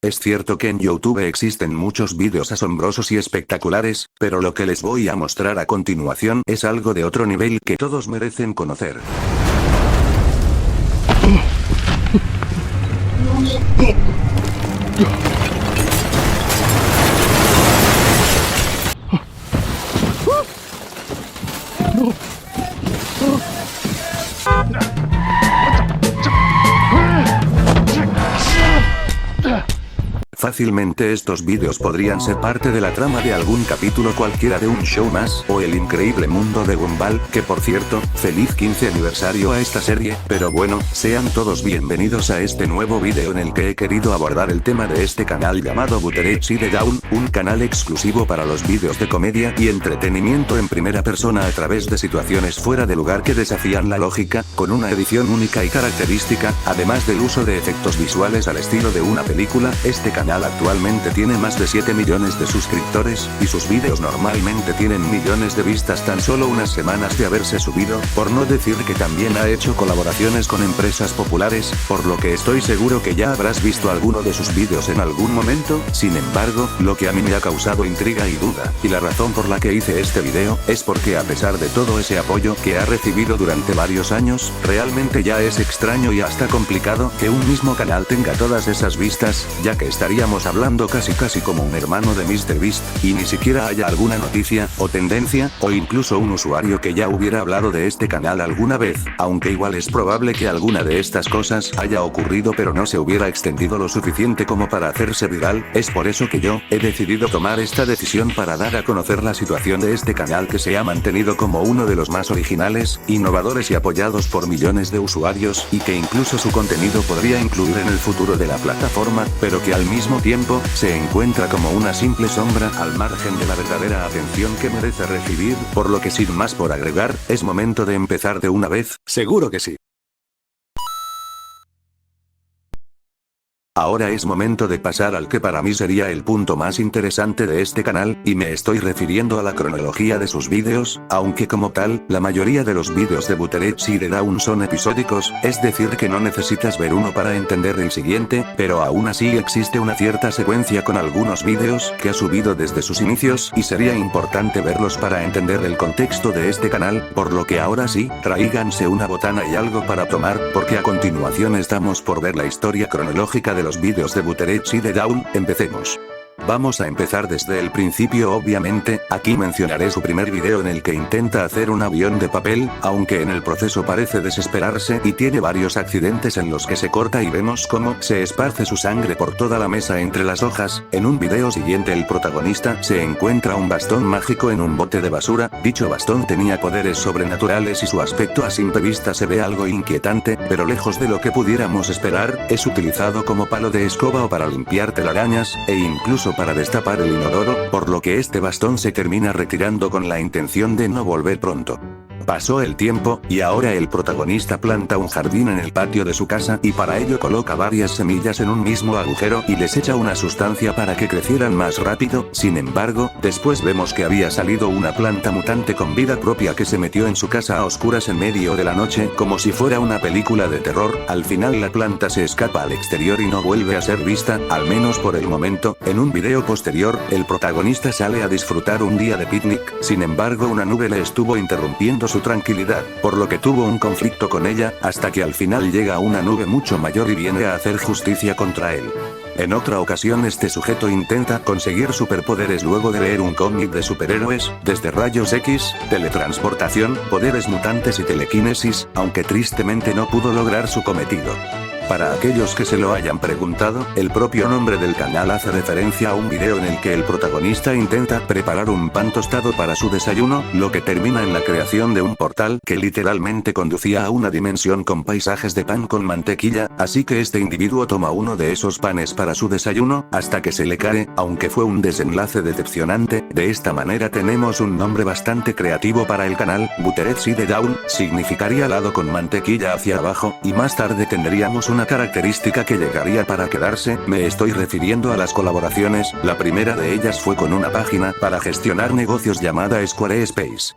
Es cierto que en YouTube existen muchos vídeos asombrosos y espectaculares, pero lo que les voy a mostrar a continuación es algo de otro nivel que todos merecen conocer. Fácilmente estos vídeos podrían ser parte de la trama de algún capítulo cualquiera de un show más, o el increíble mundo de Gumball, que por cierto, feliz 15 aniversario a esta serie, pero bueno, sean todos bienvenidos a este nuevo vídeo en el que he querido abordar el tema de este canal llamado Butterhead Upside Down, un canal exclusivo para los vídeos de comedia y entretenimiento en primera persona a través de situaciones fuera de lugar que desafían la lógica, con una edición única y característica, además del uso de efectos visuales al estilo de una película. Este canal actualmente tiene más de 7 millones de suscriptores, y sus vídeos normalmente tienen millones de vistas tan solo unas semanas de haberse subido, por no decir que también ha hecho colaboraciones con empresas populares, por lo que estoy seguro que ya habrás visto alguno de sus vídeos en algún momento. Sin embargo, lo que a mí me ha causado intriga y duda, y la razón por la que hice este video, es porque a pesar de todo ese apoyo que ha recibido durante varios años, realmente ya es extraño y hasta complicado que un mismo canal tenga todas esas vistas, ya que estaríamos hablando casi como un hermano de MrBeast, y ni siquiera haya alguna noticia, o tendencia, o incluso un usuario que ya hubiera hablado de este canal alguna vez, aunque igual es probable que alguna de estas cosas haya ocurrido pero no se hubiera extendido lo suficiente como para hacerse viral. Es por eso que yo, he decidido tomar esta decisión para dar a conocer la situación de este canal que se ha mantenido como uno de los más originales, innovadores y apoyados por millones de usuarios, y que incluso su contenido podría incluir en el futuro de la plataforma, pero que al mismo tiempo, se encuentra como una simple sombra al margen de la verdadera atención que merece recibir, por lo que sin más por agregar, es momento de empezar de una vez. Seguro que sí. Ahora es momento de pasar al que para mí sería el punto más interesante de este canal, y me estoy refiriendo a la cronología de sus vídeos, aunque como tal, la mayoría de los vídeos de Butterhead Upside Down son episódicos, es decir que no necesitas ver uno para entender el siguiente, pero aún así existe una cierta secuencia con algunos vídeos que ha subido desde sus inicios y sería importante verlos para entender el contexto de este canal, por lo que ahora sí, tráiganse una botana y algo para tomar, porque a continuación estamos por ver la historia cronológica de los vídeos de Butterhead Upside Down. Empecemos. Vamos a empezar desde el principio obviamente. Aquí mencionaré su primer video en el que intenta hacer un avión de papel, aunque en el proceso parece desesperarse y tiene varios accidentes en los que se corta y vemos cómo se esparce su sangre por toda la mesa entre las hojas. En un video siguiente el protagonista se encuentra un bastón mágico en un bote de basura. Dicho bastón tenía poderes sobrenaturales y su aspecto a simple vista se ve algo inquietante, pero lejos de lo que pudiéramos esperar, es utilizado como palo de escoba o para limpiar telarañas, e incluso para destapar el inodoro, por lo que este bastón se termina retirando con la intención de no volver pronto. Pasó el tiempo, y ahora el protagonista planta un jardín en el patio de su casa y para ello coloca varias semillas en un mismo agujero y les echa una sustancia para que crecieran más rápido. Sin embargo, después vemos que había salido una planta mutante con vida propia que se metió en su casa a oscuras en medio de la noche como si fuera una película de terror. Al final la planta se escapa al exterior y no vuelve a ser vista, al menos por el momento. En un video posterior, el protagonista sale a disfrutar un día de picnic, sin embargo una nube le estuvo interrumpiendo su tranquilidad, por lo que tuvo un conflicto con ella, hasta que al final llega una nube mucho mayor y viene a hacer justicia contra él. En otra ocasión este sujeto intenta conseguir superpoderes luego de leer un cómic de superhéroes, desde rayos X, teletransportación, poderes mutantes y telequinesis, aunque tristemente no pudo lograr su cometido. Para aquellos que se lo hayan preguntado, el propio nombre del canal hace referencia a un video en el que el protagonista intenta preparar un pan tostado para su desayuno, lo que termina en la creación de un portal que literalmente conducía a una dimensión con paisajes de pan con mantequilla, así que este individuo toma uno de esos panes para su desayuno, hasta que se le cae, aunque fue un desenlace decepcionante. De esta manera tenemos un nombre bastante creativo para el canal. Butterhead Upside Down significaría lado con mantequilla hacia abajo, y más tarde tendríamos una característica que llegaría para quedarse. Me estoy refiriendo a las colaboraciones. La primera de ellas fue con una página para gestionar negocios llamada Squarespace.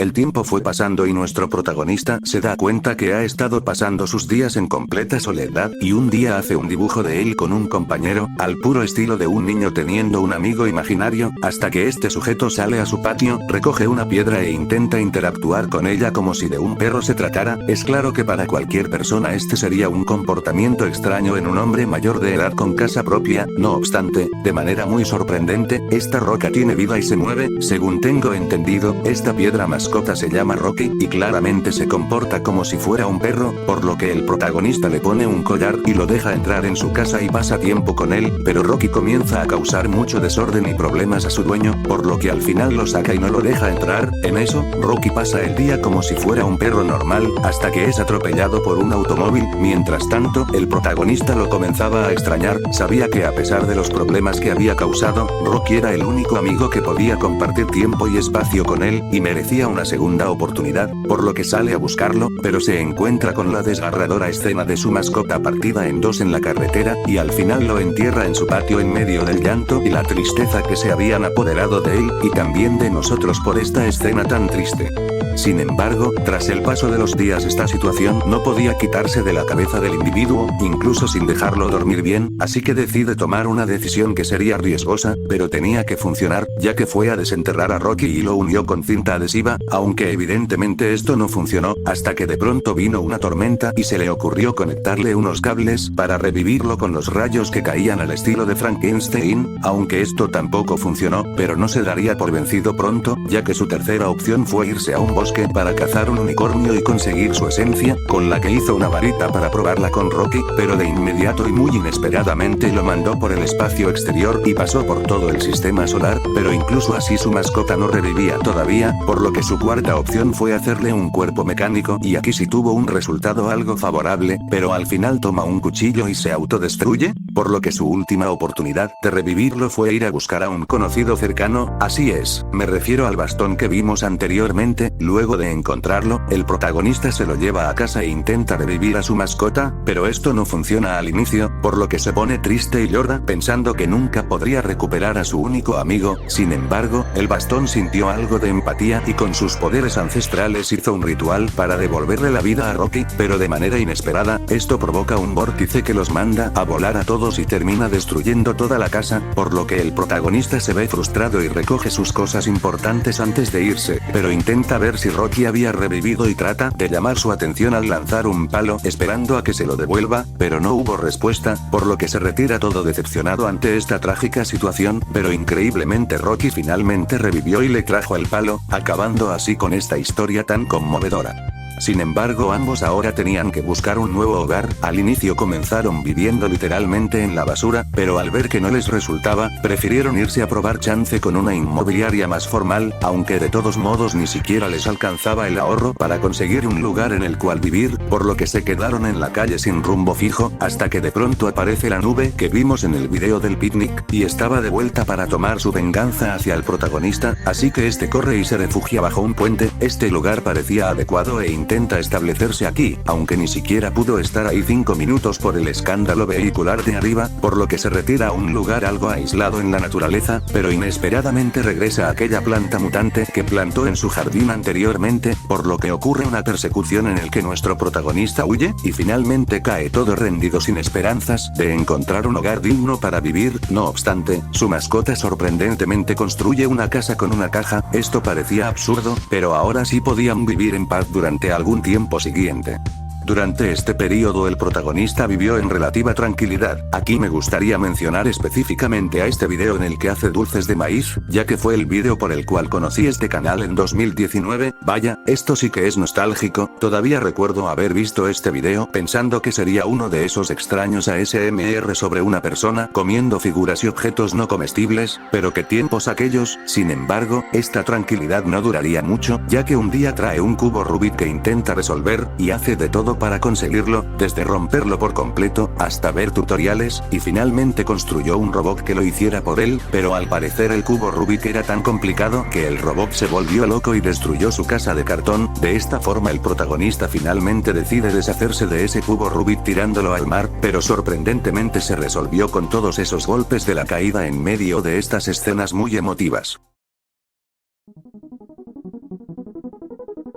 El tiempo fue pasando y nuestro protagonista se da cuenta que ha estado pasando sus días en completa soledad, y un día hace un dibujo de él con un compañero, al puro estilo de un niño teniendo un amigo imaginario, hasta que este sujeto sale a su patio, recoge una piedra e intenta interactuar con ella como si de un perro se tratara. Es claro que para cualquier persona este sería un comportamiento extraño en un hombre mayor de edad con casa propia. No obstante, de manera muy sorprendente, esta roca tiene vida y se mueve. Según tengo entendido, esta piedra mascota se llama Rocky, y claramente se comporta como si fuera un perro, por lo que el protagonista le pone un collar y lo deja entrar en su casa y pasa tiempo con él, pero Rocky comienza a causar mucho desorden y problemas a su dueño, por lo que al final lo saca y no lo deja entrar. En eso, Rocky pasa el día como si fuera un perro normal, hasta que es atropellado por un automóvil. Mientras tanto, el protagonista lo comenzaba a extrañar, sabía que a pesar de los problemas que había causado, Rocky era el único amigo que podía compartir tiempo y espacio con él, y merecía una segunda oportunidad, por lo que sale a buscarlo, pero se encuentra con la desgarradora escena de su mascota partida en dos en la carretera, y al final lo entierra en su patio en medio del llanto y la tristeza que se habían apoderado de él, y también de nosotros por esta escena tan triste. Sin embargo, tras el paso de los días esta situación no podía quitarse de la cabeza del individuo, incluso sin dejarlo dormir bien, así que decide tomar una decisión que sería riesgosa, pero tenía que funcionar, ya que fue a desenterrar a Rocky y lo unió con cinta adhesiva, aunque evidentemente esto no funcionó, hasta que de pronto vino una tormenta y se le ocurrió conectarle unos cables para revivirlo con los rayos que caían al estilo de Frankenstein, aunque esto tampoco funcionó, pero no se daría por vencido pronto, ya que su tercera opción fue irse a un bosque para cazar un unicornio y conseguir su esencia, con la que hizo una varita para probarla con Rocky, pero de inmediato y muy inesperadamente lo mandó por el espacio exterior y pasó por todo el sistema solar, pero incluso así su mascota no revivía todavía, por lo que su cuarta opción fue hacerle un cuerpo mecánico, y aquí sí tuvo un resultado algo favorable, pero al final toma un cuchillo y se autodestruye, por lo que su última oportunidad de revivirlo fue ir a buscar a un conocido cercano. Así es, me refiero al bastón que vimos anteriormente. Luego de encontrarlo, el protagonista se lo lleva a casa e intenta revivir a su mascota, pero esto no funciona al inicio, por lo que se pone triste y llora, pensando que nunca podría recuperar a su único amigo. Sin embargo, el bastón sintió algo de empatía y con sus poderes ancestrales hizo un ritual para devolverle la vida a Rocky, pero de manera inesperada, esto provoca un vórtice que los manda a volar a todos y termina destruyendo toda la casa, por lo que el protagonista se ve frustrado y recoge sus cosas importantes antes de irse, pero intenta ver si Rocky había revivido y trata de llamar su atención al lanzar un palo esperando a que se lo devuelva, pero no hubo respuesta, por lo que se retira todo decepcionado ante esta trágica situación, pero increíblemente Rocky finalmente revivió y le trajo el palo, acabando así con esta historia tan conmovedora. Sin embargo, ambos ahora tenían que buscar un nuevo hogar. Al inicio comenzaron viviendo literalmente en la basura, pero al ver que no les resultaba, prefirieron irse a probar chance con una inmobiliaria más formal, aunque de todos modos ni siquiera les alcanzaba el ahorro para conseguir un lugar en el cual vivir, por lo que se quedaron en la calle sin rumbo fijo, hasta que de pronto aparece la nube que vimos en el video del picnic, y estaba de vuelta para tomar su venganza hacia el protagonista, así que este corre y se refugia bajo un puente. Este lugar parecía adecuado e intenta establecerse aquí, aunque ni siquiera pudo estar ahí 5 minutos por el escándalo vehicular de arriba, por lo que se retira a un lugar algo aislado en la naturaleza, pero inesperadamente regresa a aquella planta mutante que plantó en su jardín anteriormente, por lo que ocurre una persecución en el que nuestro protagonista huye, y finalmente cae todo rendido sin esperanzas de encontrar un hogar digno para vivir. No obstante, su mascota sorprendentemente construye una casa con una caja. Esto parecía absurdo, pero ahora sí podían vivir en paz durante algún tiempo siguiente. Durante este periodo el protagonista vivió en relativa tranquilidad. Aquí me gustaría mencionar específicamente a este video en el que hace dulces de maíz, ya que fue el video por el cual conocí este canal en 2019. Vaya, esto sí que es nostálgico. Todavía recuerdo haber visto este video pensando que sería uno de esos extraños ASMR sobre una persona comiendo figuras y objetos no comestibles, pero qué tiempos aquellos. Sin embargo, esta tranquilidad no duraría mucho, ya que un día trae un cubo Rubik que intenta resolver, y hace de todo para conseguirlo, desde romperlo por completo, hasta ver tutoriales, y finalmente construyó un robot que lo hiciera por él, pero al parecer el cubo Rubik era tan complicado que el robot se volvió loco y destruyó su casa de cartón. De esta forma el protagonista finalmente decide deshacerse de ese cubo Rubik tirándolo al mar, pero sorprendentemente se resolvió con todos esos golpes de la caída en medio de estas escenas muy emotivas.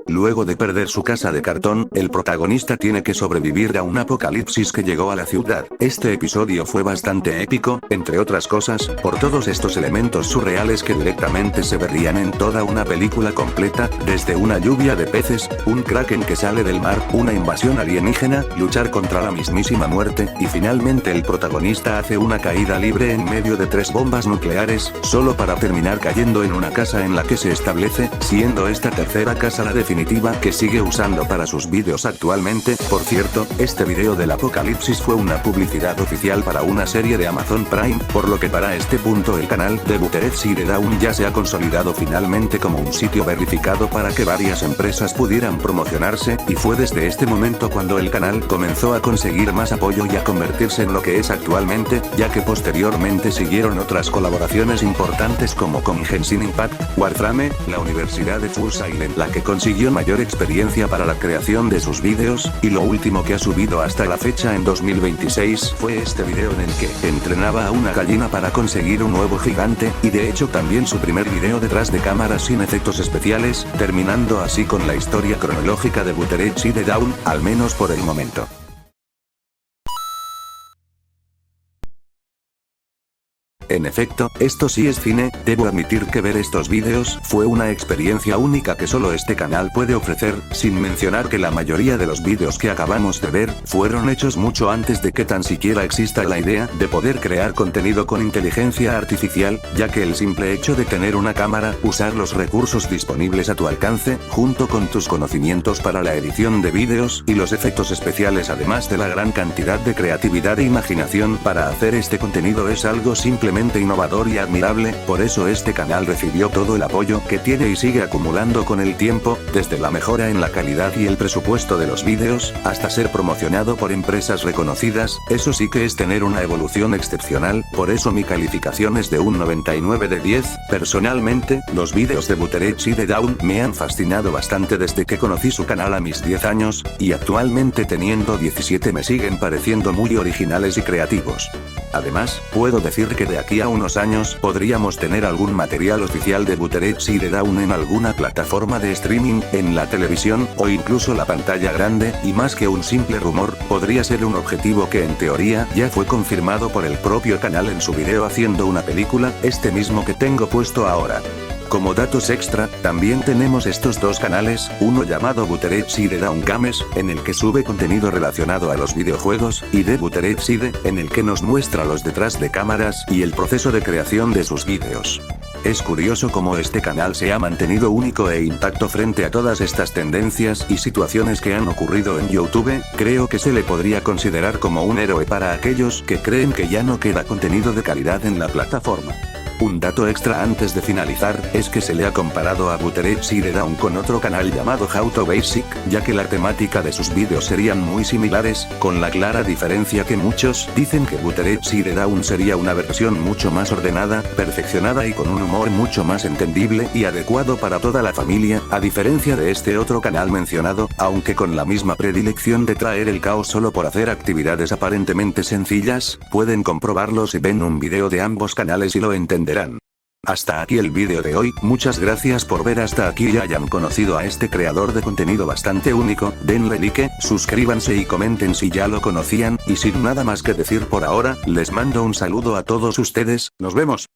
Luego de perder su casa de cartón, el protagonista tiene que sobrevivir a un apocalipsis que llegó a la ciudad. Este episodio fue bastante épico, entre otras cosas, por todos estos elementos surreales que directamente se verían en toda una película completa, desde una lluvia de peces, un kraken que sale del mar, una invasión alienígena, luchar contra la mismísima muerte, y finalmente el protagonista hace una caída libre en medio de 3 bombas nucleares, solo para terminar cayendo en una casa en la que se establece, siendo esta tercera casa la definitiva que sigue usando para sus vídeos actualmente. Por cierto, este video del apocalipsis fue una publicidad oficial para una serie de Amazon Prime, por lo que para este punto el canal de Buttered Side Down ya se ha consolidado finalmente como un sitio verificado para que varias empresas pudieran promocionarse, y fue desde este momento cuando el canal comenzó a conseguir más apoyo y a convertirse en lo que es actualmente, ya que posteriormente siguieron otras colaboraciones importantes como con Genshin Impact, Warframe, la Universidad de Full-Sail en la que consiguió mayor experiencia para la creación de sus vídeos, y lo último que ha subido hasta la fecha en 2026 fue este video en el que entrenaba a una gallina para conseguir un huevo gigante, y de hecho también su primer video detrás de cámaras sin efectos especiales, terminando así con la historia cronológica de Buttered Side Down, al menos por el momento. En efecto, esto sí es cine. Debo admitir que ver estos vídeos fue una experiencia única que solo este canal puede ofrecer, sin mencionar que la mayoría de los vídeos que acabamos de ver fueron hechos mucho antes de que tan siquiera exista la idea de poder crear contenido con inteligencia artificial, ya que el simple hecho de tener una cámara, usar los recursos disponibles a tu alcance, junto con tus conocimientos para la edición de vídeos y los efectos especiales, además de la gran cantidad de creatividad e imaginación para hacer este contenido, es algo simplemente innovador y admirable. Por eso este canal recibió todo el apoyo que tiene y sigue acumulando con el tiempo, desde la mejora en la calidad y el presupuesto de los vídeos, hasta ser promocionado por empresas reconocidas. Eso sí que es tener una evolución excepcional, por eso mi calificación es de un 99 de 10. Personalmente, los vídeos de Buttered Side Down me han fascinado bastante desde que conocí su canal a mis 10 años, y actualmente teniendo 17 me siguen pareciendo muy originales y creativos. Además, puedo decir que de aquí a unos años podríamos tener algún material oficial de Buttered Side Down en alguna plataforma de streaming, en la televisión, o incluso la pantalla grande, y más que un simple rumor, podría ser un objetivo que en teoría ya fue confirmado por el propio canal en su video haciendo una película, este mismo que tengo puesto ahora. Como datos extra, también tenemos estos dos canales, uno llamado Buttered Side Down Games, en el que sube contenido relacionado a los videojuegos, y de Buttered Side, en el que nos muestra los detrás de cámaras y el proceso de creación de sus vídeos. Es curioso cómo este canal se ha mantenido único e intacto frente a todas estas tendencias y situaciones que han ocurrido en YouTube. Creo que se le podría considerar como un héroe para aquellos que creen que ya no queda contenido de calidad en la plataforma. Un dato extra antes de finalizar, es que se le ha comparado a Buttered Side Down con otro canal llamado How to Basic, ya que la temática de sus vídeos serían muy similares, con la clara diferencia que muchos dicen que Buttered Side Down sería una versión mucho más ordenada, perfeccionada y con un humor mucho más entendible y adecuado para toda la familia, a diferencia de este otro canal mencionado, aunque con la misma predilección de traer el caos solo por hacer actividades aparentemente sencillas. Pueden comprobarlo si ven un video de ambos canales y lo entenderán. Hasta aquí el vídeo de hoy, muchas gracias por ver hasta aquí y hayan conocido a este creador de contenido bastante único. Denle like, suscríbanse y comenten si ya lo conocían, y sin nada más que decir por ahora, les mando un saludo a todos ustedes. Nos vemos.